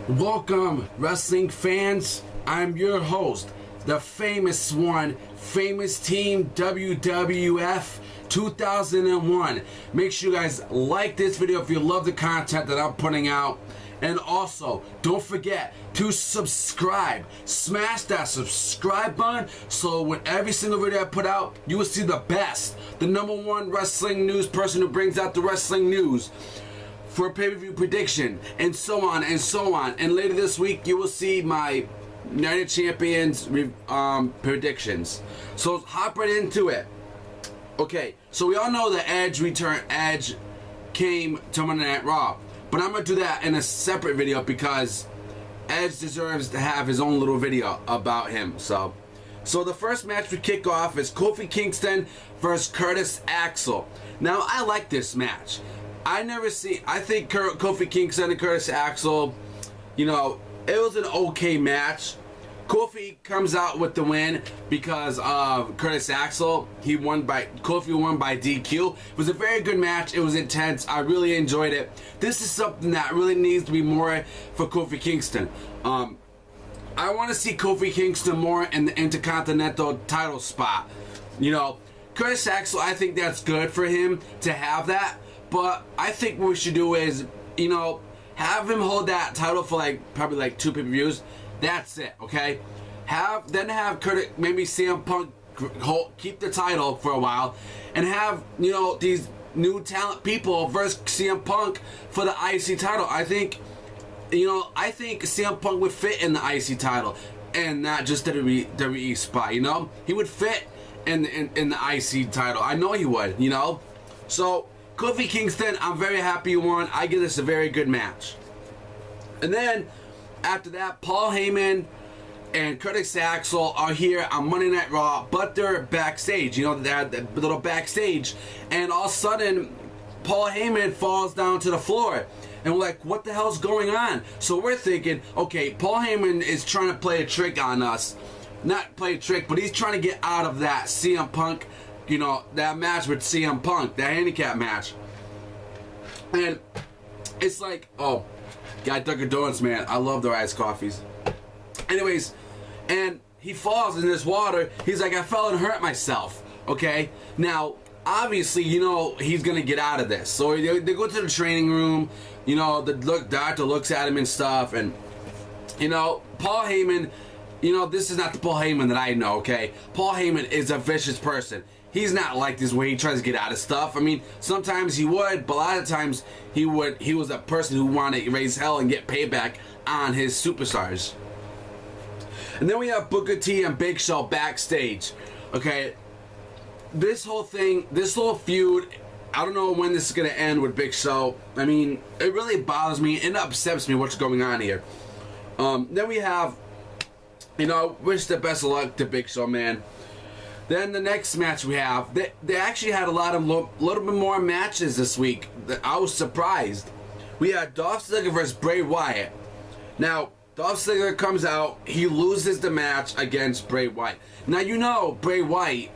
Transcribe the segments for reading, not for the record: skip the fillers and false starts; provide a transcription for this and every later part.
Welcome, wrestling fans. I'm your host, the famous one, famous team WWF 2001. Make sure you guys like this video if you love the content that I'm putting out. And also, don't forget to subscribe. Smash that subscribe button so when every single video I put out, you will see the best. The #1 wrestling news person who brings out the wrestling news for pay-per-view prediction, and so on and so on. And later this week, you will see my United Champions predictions. So hop right into it. Okay, so we all know that Edge came to Monday Night Raw, but I'm gonna do that in a separate video because Edge deserves to have his own little video about him. So the first match we kick off is Kofi Kingston versus Curtis Axel. Now I like this match. I think Kofi Kingston and Curtis Axel, you know, it was an okay match. Kofi comes out with the win because of Curtis Axel. Kofi won by DQ. It was a very good match. It was intense. I really enjoyed it. This is something that really needs to be more for Kofi Kingston. I want to see Kofi Kingston more in the Intercontinental title spot. You know, Curtis Axel, I think that's good for him to have that. But I think what we should do is, you know, have him hold that title for probably 2 pay-per-views. That's it, okay? Then have Curtis, maybe CM Punk keep the title for a while, and have, you know, these new talent people versus CM Punk for the IC title. I think CM Punk would fit in the IC title and not just the WWE spot. You know, he would fit in the IC title. I know he would. You know, so Kofi Kingston, I'm very happy you won. I give this a very good match. And then after that, Paul Heyman and Curtis Axel are here on Monday Night Raw, but they're backstage. You know, they had that little backstage, and all of a sudden, Paul Heyman falls down to the floor. And we're like, what the hell's going on? So we're thinking, okay, Paul Heyman is trying to play a trick on us. Not play a trick, but he's trying to get out of that CM Punk, you know, that match with CM Punk, that handicap match. And it's like, oh, got Dunkin' Donuts, man. I love their iced coffees. Anyways, and he falls in this water. He's like, I fell and hurt myself. Okay? Now, obviously, you know, he's going to get out of this. So they go to the training room. You know, the doctor looks at him and stuff. And, you know, Paul Heyman, you know, this is not the Paul Heyman that I know, okay? Paul Heyman is a vicious person. He's not like this where he tries to get out of stuff. I mean, sometimes he would, but a lot of times he was a person who wanted to raise hell and get payback on his superstars. And then we have Booker T and Big Show backstage. Okay, this whole feud, I don't know when this is going to end with Big Show. I mean, it really bothers me. It upsets me what's going on here. Then we have, you know, wish the best of luck to Big Show, man. Then the next match we have, they actually had a little bit more matches this week. I was surprised. We had Dolph Ziggler versus Bray Wyatt. Now, Dolph Ziggler comes out, he loses the match against Bray Wyatt. Now, you know Bray Wyatt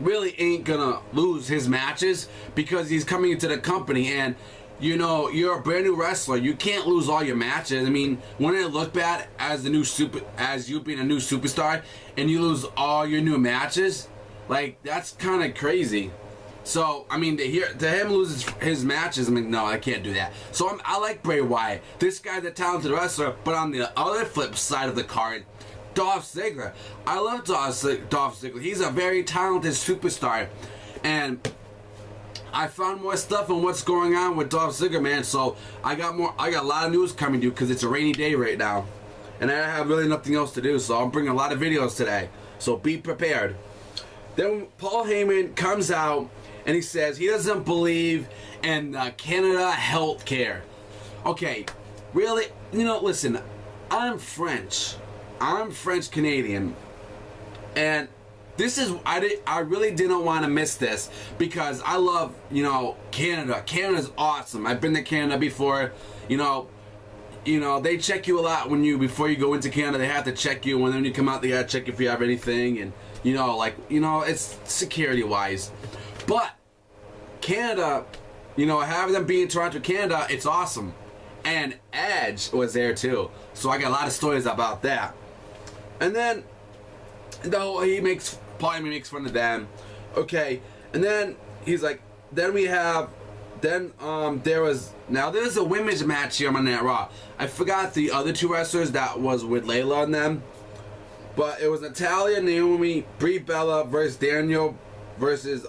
really ain't gonna lose his matches because he's coming into the company, and you know, you're a brand new wrestler. You can't lose all your matches. I mean, wouldn't it look bad as you being a new superstar and you lose all your new matches? Like, that's kind of crazy. So, I mean, to him lose his matches, I mean, no, I can't do that. So I like Bray Wyatt. This guy's a talented wrestler, but on the other flip side of the card, Dolph Ziggler. I love Dolph Ziggler. He's a very talented superstar, and I found more stuff on what's going on with Dolph Ziggler, man. So I got a lot of news coming to you because it's a rainy day right now, and I have really nothing else to do. So I'm bringing a lot of videos today. So be prepared. Then Paul Heyman comes out and he says he doesn't believe in Canada health care. Okay, really? You know, listen, I'm French. I'm French Canadian, and this is, I really didn't want to miss this because I love, you know, Canada. Canada's awesome. I've been to Canada before. You know, they check you a lot before you go into Canada. They have to check you, and then when you come out, they gotta check if you have anything, and you know, it's security wise. But Canada, you know, having them be in Toronto, Canada, it's awesome. and Edge was there too. So I got a lot of stories about that. And then he makes fun of them. Okay, and then he's like, then we have, then there's a women's match here on Monday Night Raw. I forgot the other two wrestlers that was with Layla and them, but it was Natalya, Naomi, Brie Bella versus Daniel versus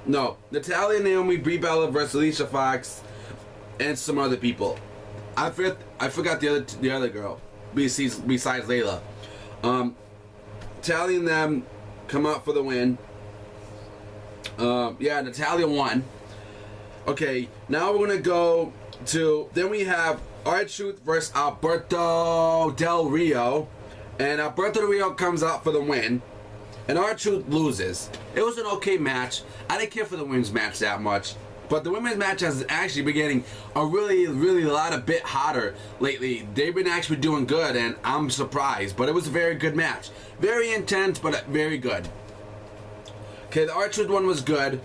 Natalya, Naomi, Brie Bella versus Alicia Fox and some other people. I forgot the other girl besides Layla. Natalya and them come out for the win. Yeah, Natalya won. Okay, now we're gonna go to, then we have R-Truth versus Alberto Del Rio, and Alberto Del Rio comes out for the win, and R-Truth loses. It was an okay match. I didn't care for the women's match that much, but the women's match has actually been getting a really bit hotter lately. They've been actually doing good, and I'm surprised, but it was a very good match. Very intense, but very good. Okay, the R-Truth one was good.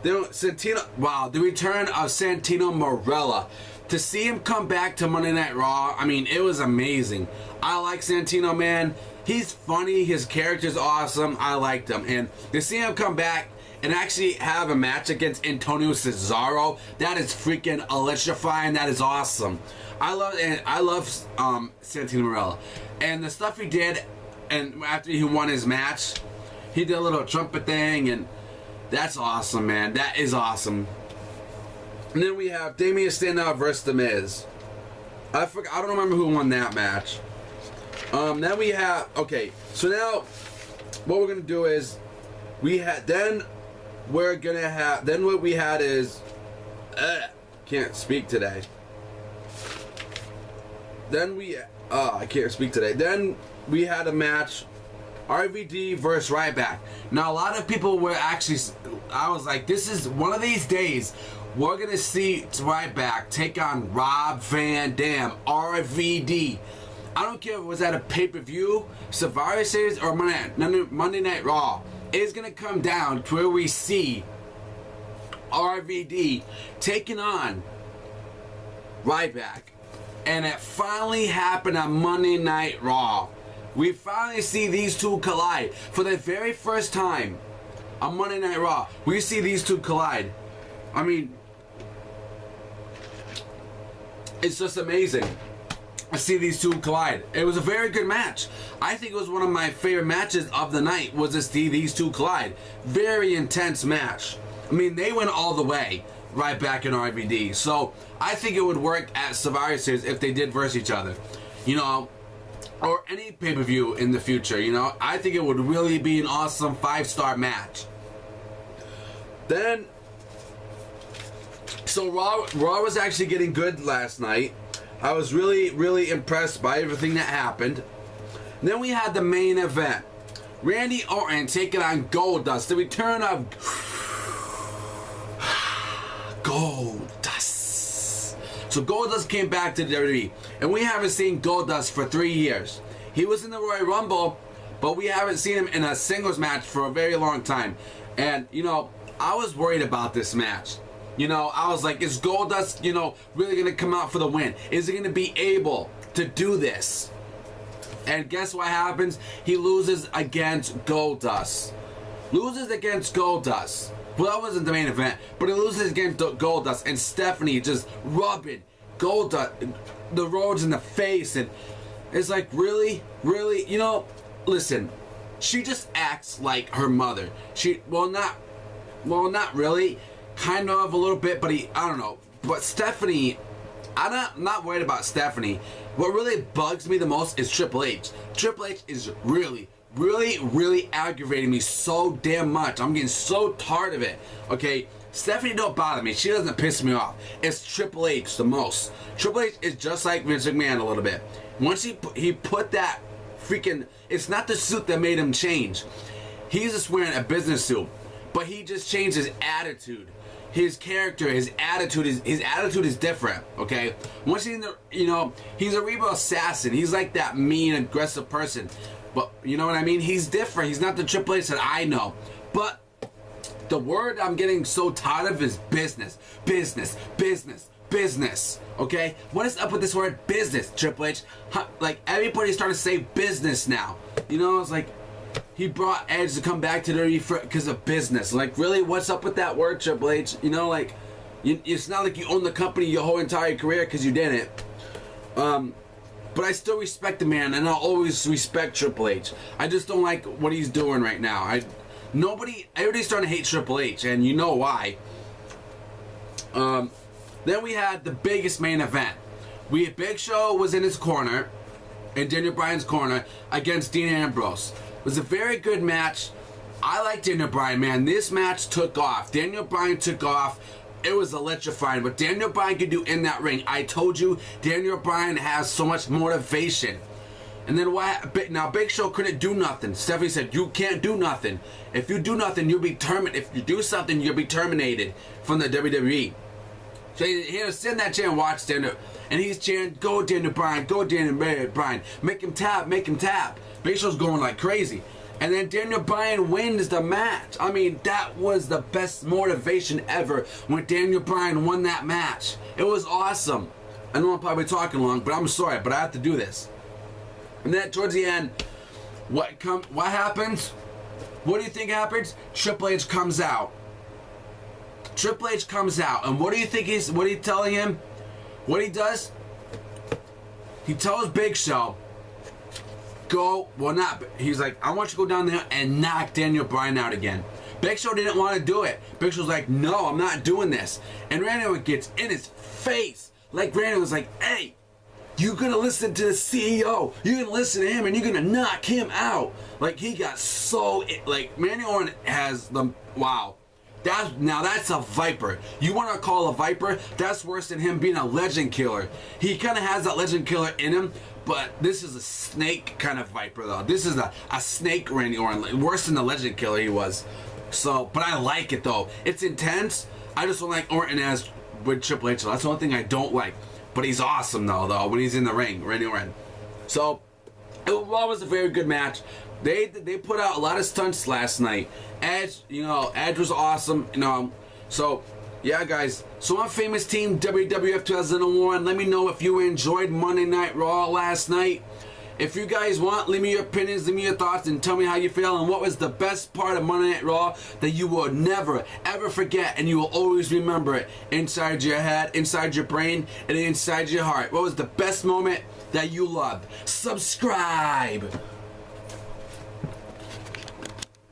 Then Santino, wow, the return of Santino Marella. To see him come back to Monday Night Raw, I mean, it was amazing. I like Santino, man. He's funny. His character's awesome. I liked him. And to see him come back and actually have a match against Antonio Cesaro, that is freaking electrifying. That is awesome. I love Santino Marella. And the stuff he did, and after he won his match, he did a little trumpet thing, and that's awesome, man. That is awesome. And then we have Damian Sandow versus The Miz. I don't remember who won that match. Then we have, okay, so now what we're gonna do is then what we had is can't speak today. I can't speak today. Then we had a match, RVD versus Ryback. Now, a lot of people were actually, I was like, this is one of these days we're going to see Ryback take on Rob Van Dam, RVD. I don't care if it was at a pay-per-view, Survivor Series, or Monday Night Raw. It's going to come down to where we see RVD taking on Ryback. And it finally happened on Monday Night Raw. We finally see these two collide. For the very first time on Monday Night Raw, we see these two collide. I mean, it's just amazing. I see these two collide. It was a very good match. I think it was one of my favorite matches of the night, was to see these two collide. Very intense match. I mean, they went all the way, Ryback and RVD. So I think it would work at Survivor Series if they did verse each other. You know, or any pay-per-view in the future, you know. I think it would really be an awesome 5-star match. Then, so Raw was actually getting good last night. I was really impressed by everything that happened. And then we had the main event. Randy Orton taking on Goldust. The return of Goldust. So Goldust came back to the WWE. And we haven't seen Goldust for 3 years. He was in the Royal Rumble, but we haven't seen him in a singles match for a very long time. And, you know, I was worried about this match. You know, I was like, is Goldust, you know, really going to come out for the win? Is he going to be able to do this? And guess what happens? He loses against Goldust. Loses against Goldust. Well, that wasn't the main event, but he loses against Goldust, and Stephanie just rubbing Goldust, the roads in the face, and it's like, really? You know, listen, she just acts like her mother. Not really. Kind of a little bit, but I don't know. But Stephanie, I'm not worried about Stephanie. What really bugs me the most is Triple H. Triple H is really aggravating me so damn much. I'm getting so tired of it. Okay, Stephanie don't bother me. She doesn't piss me off. It's Triple H the most. Triple H is just like Vince McMahon a little bit. Once he put that freaking, it's not the suit that made him change. He's just wearing a business suit, but he just changed his attitude. His character, his attitude is different, okay? Once he's in the, you know, he's a rebel assassin. He's like that mean, aggressive person. But, you know what I mean? He's different. He's not the Triple H that I know. But the word I'm getting so tired of is business. business. Okay, what is up with this word business, Triple H? Like, everybody's starting to say business now. You know, it's like he brought Edge to come back to WWE because of business. Like, really, what's up with that word, Triple H? You know, like, it's not like you own the company your whole entire career because you didn't. But I still respect the man, and I'll always respect Triple H. I just don't like what he's doing right now. Everybody's starting to hate Triple H, and you know why. Then we had the biggest main event. Big Show was in his corner, in Daniel Bryan's corner, against Dean Ambrose. It was a very good match. I like Daniel Bryan, man. This match took off. Daniel Bryan took off. It was electrifying. What Daniel Bryan could do in that ring, I told you, Daniel Bryan has so much motivation. And then now Big Show couldn't do nothing. Stephanie said, you can't do nothing. If you do nothing, you'll be terminated. If you do something, you'll be terminated from the WWE. So he had to sit in that chair and watch Daniel. And he's chanting, go Daniel Bryan, go Daniel Bryan. Make him tap, make him tap. Big Show's going like crazy. And then Daniel Bryan wins the match. I mean, that was the best motivation ever when Daniel Bryan won that match. It was awesome. I know I'm probably talking long, but I'm sorry, but I have to do this. And then towards the end, what happens? What do you think happens? Triple H comes out. Triple H comes out, and what do you think what are you telling him? What he does? He tells Big Show, he's like, I want you to go down there and knock Daniel Bryan out again. Big Show didn't want to do it. Big Show's like, no, I'm not doing this. And Randy Orton gets in his face. Like, Randy was like, hey, you're going to listen to the CEO. You're going to listen to him, and you're going to knock him out. Like, he got so, like, Randy Orton has the, wow. Now that's a viper. You want to call a viper? That's worse than him being a legend killer. He kind of has that legend killer in him, but this is a snake kind of viper, though. This is a snake Randy Orton. Worse than the legend killer he was. So, but I like it, though. It's intense. I just don't like Orton as with Triple H. That's the only thing I don't like. But he's awesome, though, when he's in the ring, Randy Orton. So, it was a very good match. They put out a lot of stunts last night. Edge was awesome, So, yeah, guys. So, I'm Famous Team WWF 2001. Let me know if you enjoyed Monday Night Raw last night. If you guys want, leave me your opinions, leave me your thoughts, and tell me how you feel and what was the best part of Monday Night Raw that you will never, ever forget, and you will always remember it inside your head, inside your brain, and inside your heart. What was the best moment that you loved? Subscribe!